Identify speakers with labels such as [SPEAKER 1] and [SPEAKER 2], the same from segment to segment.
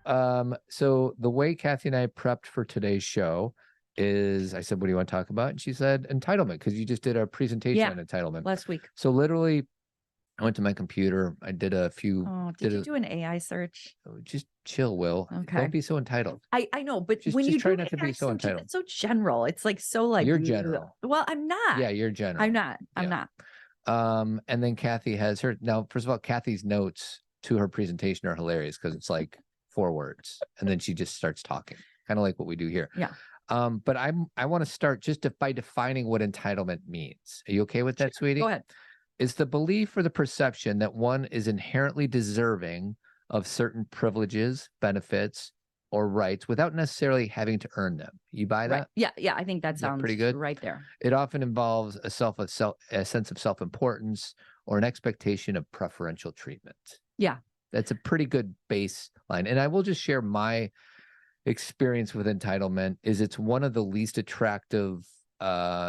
[SPEAKER 1] So the way Kathy and I prepped for today's show is I said, what do you want to talk about? And she said, entitlement, because you just did a presentation on entitlement
[SPEAKER 2] last week.
[SPEAKER 1] So literally, I went to my computer. I did a few.
[SPEAKER 2] Oh, did you do an AI search?
[SPEAKER 1] Just chill, Will.
[SPEAKER 2] Okay.
[SPEAKER 1] Don't be so entitled.
[SPEAKER 2] I know, but
[SPEAKER 1] just,
[SPEAKER 2] when
[SPEAKER 1] just
[SPEAKER 2] you
[SPEAKER 1] try
[SPEAKER 2] do
[SPEAKER 1] not to be so entitled.
[SPEAKER 2] It's so general. It's like so like
[SPEAKER 1] you're general.
[SPEAKER 2] Well, I'm not.
[SPEAKER 1] Yeah, you're general.
[SPEAKER 2] I'm not. I'm not.
[SPEAKER 1] And then Kathy has her now. First of all, Kathy's notes to her presentation are hilarious because it's like 4 words, and then she just starts talking, kind of like what we do here.
[SPEAKER 2] Yeah.
[SPEAKER 1] But I want to start just by defining what entitlement means. Are you okay with that, sweetie?
[SPEAKER 2] Go ahead.
[SPEAKER 1] It's the belief or the perception that one is inherently deserving of certain privileges, benefits, or rights without necessarily having to earn them. You buy that?
[SPEAKER 2] Right. Yeah. I think that sounds
[SPEAKER 1] pretty good.
[SPEAKER 2] Right there.
[SPEAKER 1] It often involves a sense of self-importance or an expectation of preferential treatment.
[SPEAKER 2] Yeah.
[SPEAKER 1] That's a pretty good baseline. And I will just share my experience with entitlement is it's one of the least attractive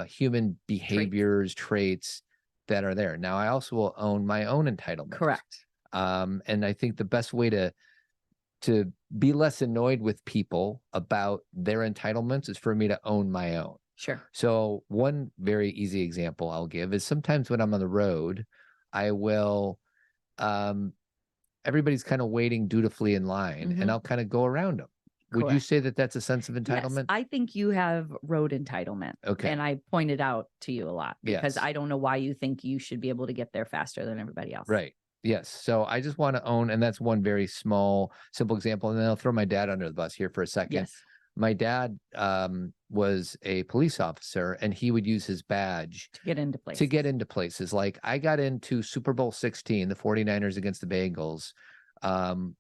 [SPEAKER 1] human behaviors, traits that are there. Now, I also will own my own entitlement.
[SPEAKER 2] Correct.
[SPEAKER 1] And I think the best way to be less annoyed with people about their entitlements is for me to own my own.
[SPEAKER 2] Sure.
[SPEAKER 1] So one very easy example I'll give is sometimes when I'm on the road, I will, everybody's kind of waiting dutifully in line and I'll kind of go around them. Would you say that that's a sense of entitlement?
[SPEAKER 2] Yes, I think you have road entitlement.
[SPEAKER 1] Okay.
[SPEAKER 2] And I pointed out to you a lot because I don't know why you think you should be able to get there faster than everybody else.
[SPEAKER 1] Right. Yes. So I just want to own, and that's one very small, simple example. And then I'll throw my dad under the bus here for a second.
[SPEAKER 2] Yes.
[SPEAKER 1] My dad was a police officer, and he would use his badge
[SPEAKER 2] to get into places.
[SPEAKER 1] Like I got into Super Bowl 16, the 49ers against the Bengals,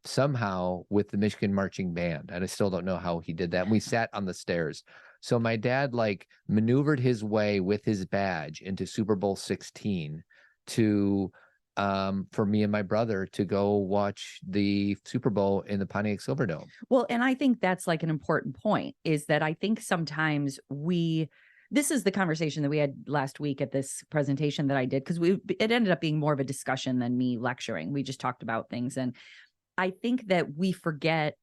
[SPEAKER 1] somehow with the Michigan marching band. And I still don't know how he did that. And we sat on the stairs. So my dad like maneuvered his way with his badge into Super Bowl 16 to for me and my brother to go watch the Super Bowl in the Pontiac Silverdome. Well,
[SPEAKER 2] and I think that's like an important point is that I think sometimes this is the conversation that we had last week at this presentation that I did, because it ended up being more of a discussion than me lecturing. We just talked about things. And I think that we forget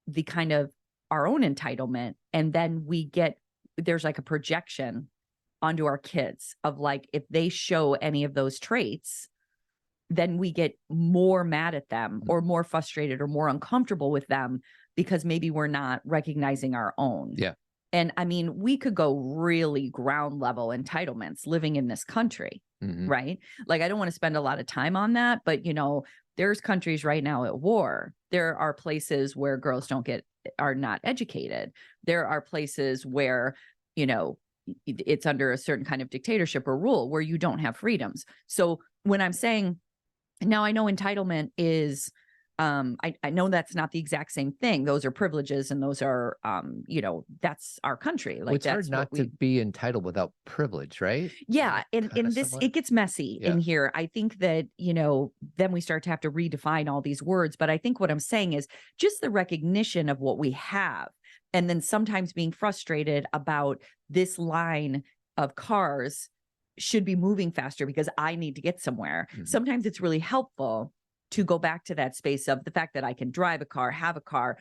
[SPEAKER 2] the kind of our own entitlement. And then there's like a projection onto our kids of like, if they show any of those traits, then we get more mad at them or more frustrated or more uncomfortable with them because maybe we're not recognizing our own.
[SPEAKER 1] Yeah.
[SPEAKER 2] And I mean, we could go really ground level entitlements living in this country, right? Like, I don't want to spend a lot of time on that, but there's countries right now at war. There are places where girls are not educated. There are places where, it's under a certain kind of dictatorship or rule where you don't have freedoms. So when I'm saying, now I know entitlement is, I know that's not the exact same thing. Those are privileges and those are, that's our country. Like,
[SPEAKER 1] it's hard not to be entitled without privilege, right?
[SPEAKER 2] Yeah. And this, it gets messy in here. I think that, then we start to have to redefine all these words. But I think what I'm saying is just the recognition of what we have. And then sometimes being frustrated about this line of cars should be moving faster because I need to get somewhere. Sometimes it's really helpful to go back to that space of the fact that I can drive a car, have a car,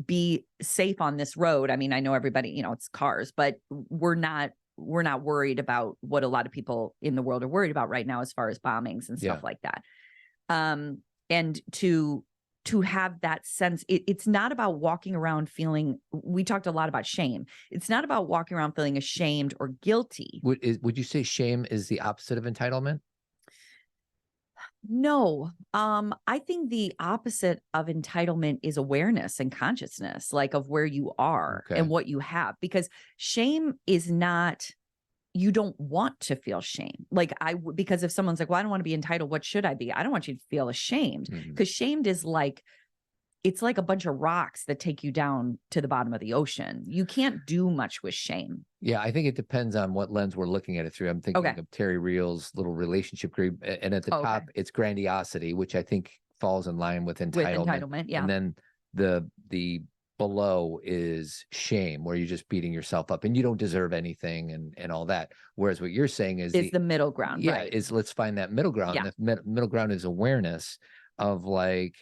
[SPEAKER 2] be safe on this road. I mean, I know everybody, it's cars, but we're not worried about what a lot of people in the world are worried about right now as far as bombings and stuff like that. And to have that sense, it's not about walking around feeling, we talked a lot about shame. It's not about walking around feeling ashamed or guilty.
[SPEAKER 1] Would you say shame is the opposite of entitlement?
[SPEAKER 2] No, I think the opposite of entitlement is awareness and consciousness, like of where you are and what you have, because shame is not, you don't want to feel shame. Like because if someone's like, well, I don't want to be entitled, what should I be? I don't want you to feel ashamed, because shamed is like, it's like a bunch of rocks that take you down to the bottom of the ocean. You can't do much with shame.
[SPEAKER 1] Yeah, I think it depends on what lens we're looking at it through. I'm thinking of Terry Reel's little relationship group. And at the top, it's grandiosity, which I think falls in line with entitlement.
[SPEAKER 2] Yeah.
[SPEAKER 1] And then the below is shame, where you're just beating yourself up and you don't deserve anything and all that. Whereas what you're saying is
[SPEAKER 2] the middle ground.
[SPEAKER 1] Yeah,
[SPEAKER 2] right.
[SPEAKER 1] is let's find that middle ground.
[SPEAKER 2] Yeah.
[SPEAKER 1] The middle ground is awareness of like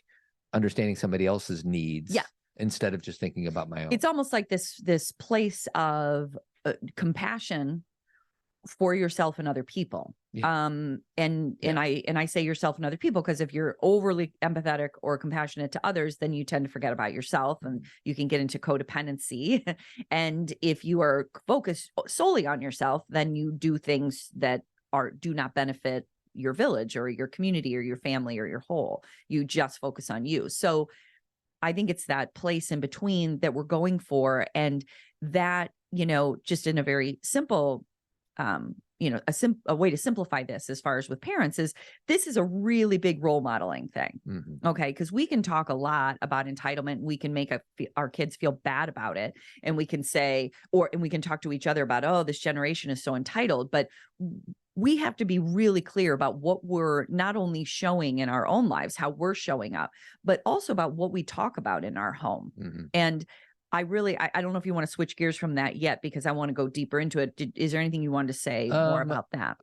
[SPEAKER 1] understanding somebody else's needs.
[SPEAKER 2] Yeah.
[SPEAKER 1] instead of just thinking about my own.
[SPEAKER 2] It's almost like this place of compassion for yourself and other people.
[SPEAKER 1] Yeah.
[SPEAKER 2] And I say yourself and other people, because if you're overly empathetic or compassionate to others, then you tend to forget about yourself, and you can get into codependency. And if you are focused solely on yourself, then you do things that do not benefit your village or your community or your family or your whole. You just focus on you. So I think it's that place in between that we're going for. And that, just in a very simple, a way to simplify this as far as with parents is, this is a really big role modeling thing. Okay. Because we can talk a lot about entitlement. We can make our kids feel bad about it. And we can say, and we can talk to each other about, oh, this generation is so entitled. But we have to be really clear about what we're not only showing in our own lives, how we're showing up, but also about what we talk about in our home. And I don't know if you want to switch gears from that yet, because I want to go deeper into it. Is there anything you wanted to say more about that?